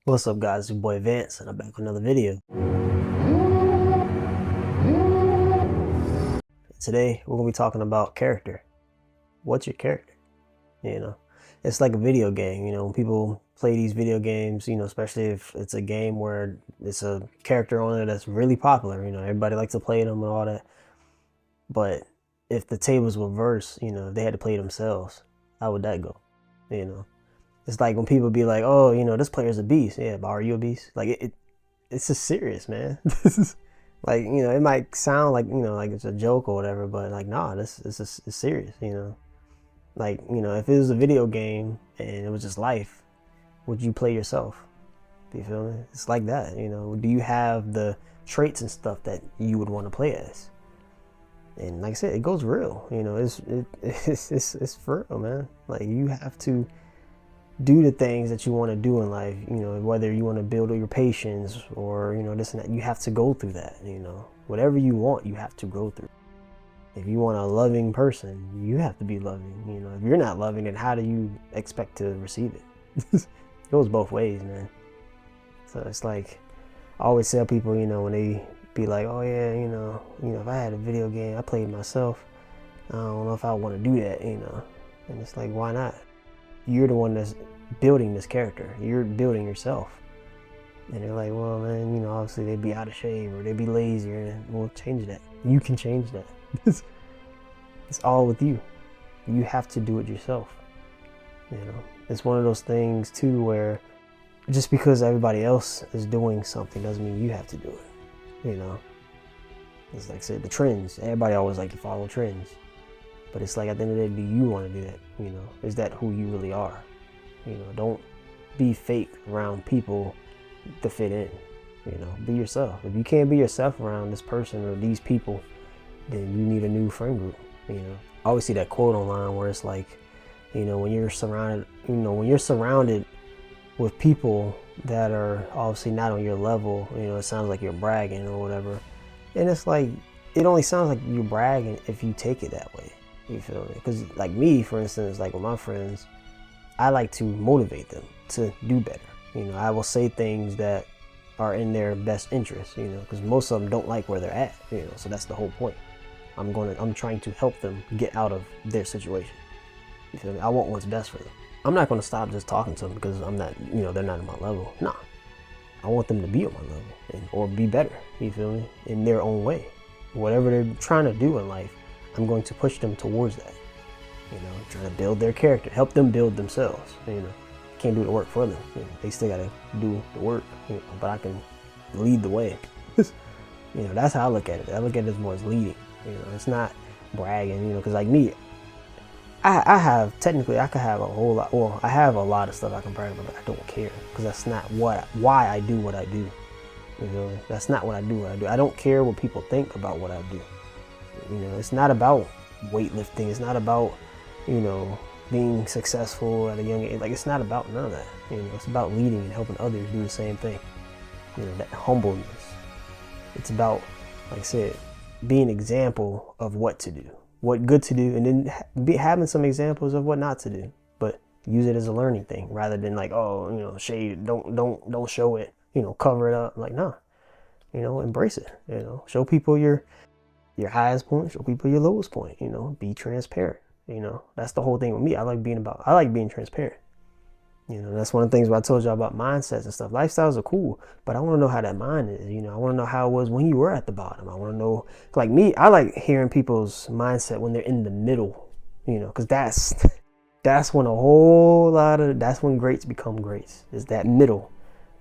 What's up, guys? It's your boy Vance, and I'm back with another video. Today, we're gonna be talking about character. What's your character? You know, it's like a video game. When people play these video games, especially if it's a game where it's a character on it that's really popular. Everybody likes to play them and all that. But if the tables were reversed, if they had to play themselves, how would that go? You know, it's like when people be like, "Oh, this player's a beast." Yeah, but are you a beast? Like it's just serious, man. This is like, it might sound like, like it's a joke or whatever, but like, nah, this is it's serious. Like, if it was a video game and it was just life, would you play yourself? Do you feel me? It's like that. Do you have the traits and stuff that you would want to play as? And like I said, it goes real. It's for real, man. Like, you have to do the things that you want to do in life, whether you want to build your patience or, this and that. You have to go through that. Whatever you want, you have to go through. If you want a loving person, you have to be loving. If you're not loving, then how do you expect to receive it? It goes both ways, man. So it's like, I always tell people, when they be like, oh yeah, if I had a video game, I played myself, I don't know if I want to do that, and it's like, why not? You're the one that's building this character. You're building yourself. And they're like, well, man, obviously they'd be out of shape or they'd be lazy. And we'll change that. You can change that. It's all with you. You have to do it yourself. It's one of those things too where just because everybody else is doing something doesn't mean you have to do it. It's like I said, the trends. Everybody always like to follow trends. But it's like, at the end of the day, do you want to do that? Is that who you really are? Don't be fake around people to fit in. Be yourself. If you can't be yourself around this person or these people, then you need a new friend group. I always see that quote online where it's like, when you're surrounded with people that are obviously not on your level, it sounds like you're bragging or whatever. And it's like, it only sounds like you're bragging if you take it that way. You feel me? Because like me, for instance, like with my friends, I like to motivate them to do better. I will say things that are in their best interest, because most of them don't like where they're at, so that's the whole point. I'm trying to help them get out of their situation. You feel me? I want what's best for them. I'm not going to stop just talking to them because I'm not, they're not at my level. Nah. I want them to be on my level or be better, you feel me? In their own way. Whatever they're trying to do in life, I'm going to push them towards that. Trying to build their character, help them build themselves. Can't do the work for them. They still gotta do the work. But I can lead the way. That's how I look at it. I look at it as more as leading. It's not bragging. Because like me, I have technically I could have a whole lot. Well, I have a lot of stuff I can brag about, but I don't care because that's not why I do what I do. That's not what I do. I don't care what people think about what I do. It's not about weightlifting. It's not about, being successful at a young age. Like, it's not about none of that. It's about leading and helping others do the same thing. That humbleness. It's about, like I said, being an example of what to do, what good to do, and then having some examples of what not to do. But use it as a learning thing rather than like, oh, shade, don't show it, cover it up. Like, nah, embrace it. Show people your highest point, show people your lowest point. Be transparent. That's the whole thing with me. I like being transparent. That's one of the things where I told y'all about mindsets and stuff. Lifestyles are cool, but I want to know how that mind is. I want to know how it was when you were at the bottom. I want to know, like me, I like hearing people's mindset when they're in the middle, because that's when that's when greats become greats. Is that middle.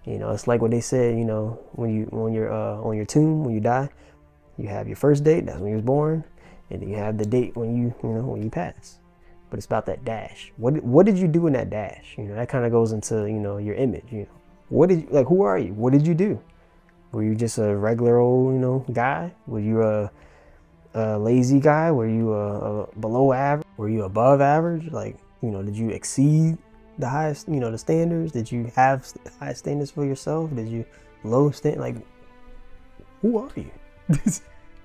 It's like what they said, when you're on your tomb, when you die, you have your first date, that's when you was born, and then you have the date when you pass. But it's about that dash. What did you do in that dash? That kind of goes into, your image. Who are you? What did you do? Were you just a regular old, guy? Were you a lazy guy? Were you a below average? Were you above average? Like, did you exceed the highest, the standards? Did you have high standards for yourself? Did you low stand? Like, who are you?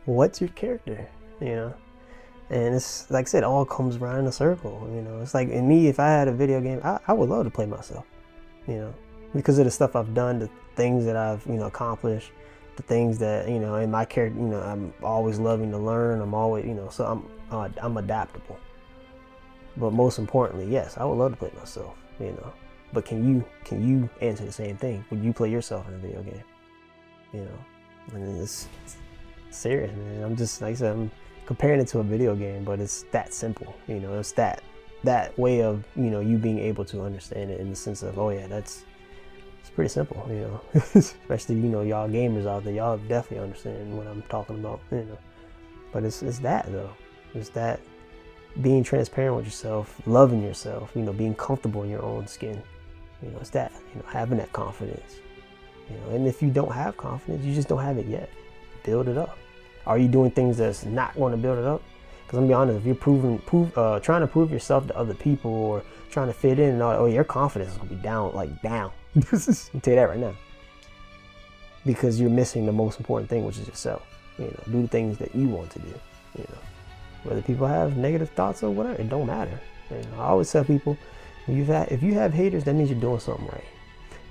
What's your character? And it's like I said, it all comes around in a circle. It's like in me, if I had a video game, I would love to play myself. because of the stuff I've done, the things that I've, accomplished, the things that, in my character, I'm always loving to learn. I'm always, so I'm adaptable. But most importantly, yes, I would love to play myself, But can you answer the same thing? Would you play yourself in a video game? And it's serious, man. I'm just, like I said, I'm comparing it to a video game, but it's that simple. It's that way of, you being able to understand it in the sense of, oh yeah, it's pretty simple, Especially, y'all gamers out there, y'all definitely understand what I'm talking about, But it's that though. It's that being transparent with yourself, loving yourself, being comfortable in your own skin. It's that, having that confidence. And if you don't have confidence, you just don't have it yet. Build it up. Are you doing things that's not going to build it up? Because I'm gonna be honest, if you're trying to prove yourself to other people or trying to fit in, your confidence is gonna be down. I'll tell you that right now. Because you're missing the most important thing, which is yourself. Do the things that you want to do. Whether people have negative thoughts or whatever, it don't matter. I always tell people, if you have haters, that means you're doing something right.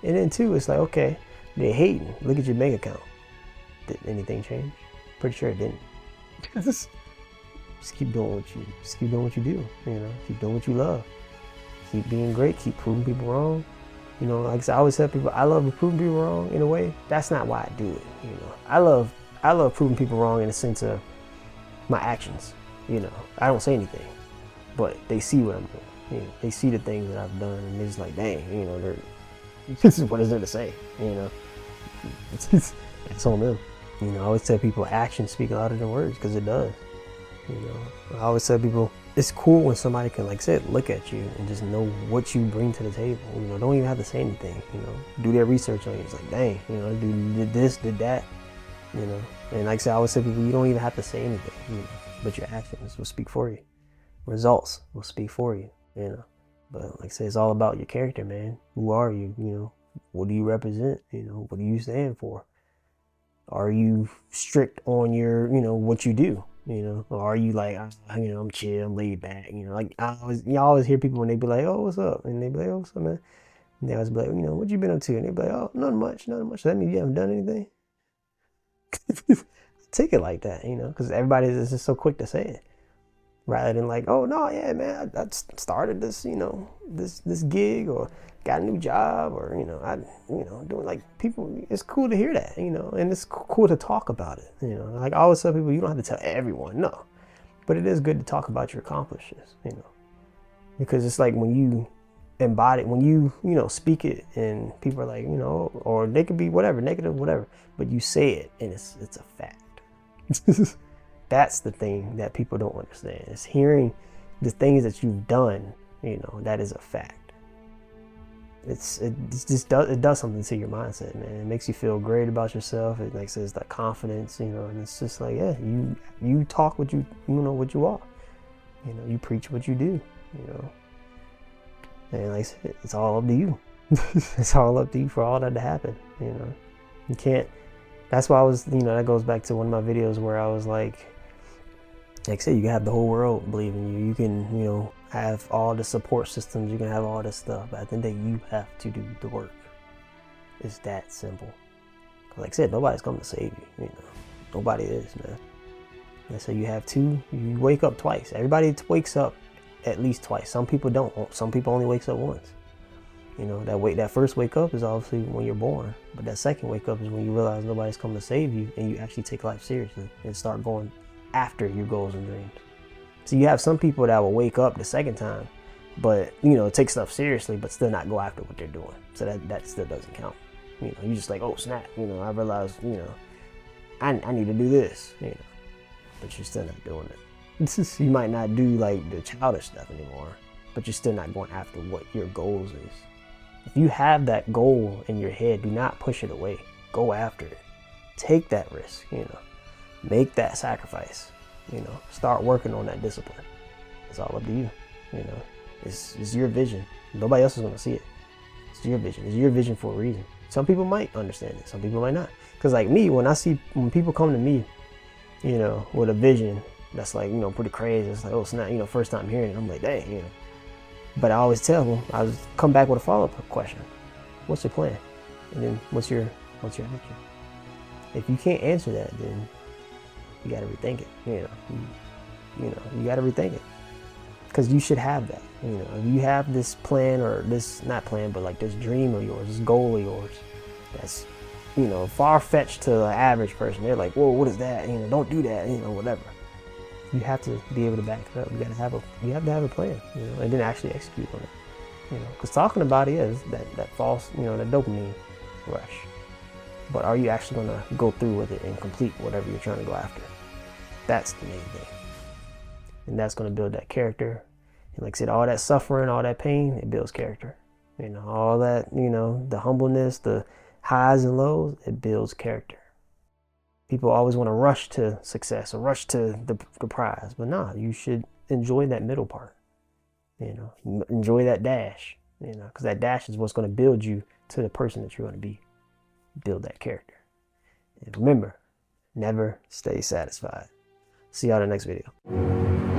And then too, it's like, okay, they're hating. Look at your bank account. Did anything change? Pretty sure it didn't. Just keep doing what you do. Keep doing what you love. Keep being great. Keep proving people wrong. Like I said, I always tell people, I love proving people wrong in a way. That's not why I do it. I love proving people wrong in the sense of my actions. I don't say anything, but they see what I'm doing. They see the things that I've done, and they're just like, dang, what is there to say? It's on them. I always tell people actions speak louder than words, because it does. I always tell people it's cool when somebody can, like I said, look at you and just know what you bring to the table. Don't even have to say anything. Do their research on you. It's like, dang, did this, did that. And like I said, I always tell people you don't even have to say anything. But your actions will speak for you. Results will speak for you. But like I said, it's all about your character, man. Who are you? What do you represent? What do you stand for? Are you strict on your, what you do? Or are you like, I'm chill, I'm laid back, like you always hear people when they be like, oh, what's up? And they be like, oh, what's up, man? And they always be like, what you been up to? And they be like, oh, nothing much. Does that mean you haven't done anything? Take it like that, because everybody is just so quick to say it. Rather than like, oh no, yeah, man, I started this, this gig, or got a new job, or doing, like, people. It's cool to hear that, and it's cool to talk about it, Like I always tell people, you don't have to tell everyone, no, but it is good to talk about your accomplishments, because it's like when you embody, when you speak it, and people are like, or they could be whatever, negative, whatever, but you say it, and it's a fact. That's the thing that people don't understand. It's hearing the things that you've done, that is a fact. It does something to your mindset, man. It makes you feel great about yourself. It makes it that confidence, and it's just like, yeah, you talk what you what you are. You preach what you do, And like I said, it's all up to you. It's all up to you for all that to happen, You can't. That's why I was, that goes back to one of my videos where I was like I said, you can have the whole world believe in you. You can, have all the support systems. You can have all this stuff. But at the end of the day, you have to do the work. It's that simple. Like I said, nobody's coming to save you. Nobody is, man. Let's say you have you wake up twice. Everybody wakes up at least twice. Some people don't. Some people only wakes up once. That first wake up is obviously when you're born, but that second wake up is when you realize nobody's coming to save you, and you actually take life seriously and start going after your goals and dreams. So you have some people that will wake up the second time, but take stuff seriously, but still not go after what they're doing. So that still doesn't count. You just like, oh snap, I realized, I need to do this, but you're still not doing it. You might not do like the childish stuff anymore, but you're still not going after what your goals is. If you have that goal in your head, do not push it away. Go after it. Take that risk, Make that sacrifice, Start working on that discipline. It's all up to you, It's your vision. Nobody else is going to see it. It's your vision. It's your vision for a reason. Some people might understand it. Some people might not. Because like me, when people come to me, with a vision that's like, pretty crazy. It's like, oh, it's not, first time hearing it. I'm like, dang, But I always tell them, I come back with a follow-up question. What's your plan? And then what's your action? If you can't answer that, then you got to rethink it. You got to rethink it, because you should have that. If you have this plan, or this, not plan, but like this dream of yours, this goal of yours, that's far-fetched to an average person. They're like, whoa, what is that? Don't do that. Whatever. You have to be able to back it up. You have to have a plan. And then actually execute on it. Because talking about it is that false, that dopamine rush. But are you actually going to go through with it and complete whatever you're trying to go after? That's the main thing. And that's going to build that character. And like I said, all that suffering, all that pain, it builds character. All that, the humbleness, the highs and lows, it builds character. People always want to rush to success or rush to the prize. But nah, you should enjoy that middle part. Enjoy that dash. Because that dash is what's going to build you to the person that you're going to be. Build that character. And remember, never stay satisfied. See y'all in the next video.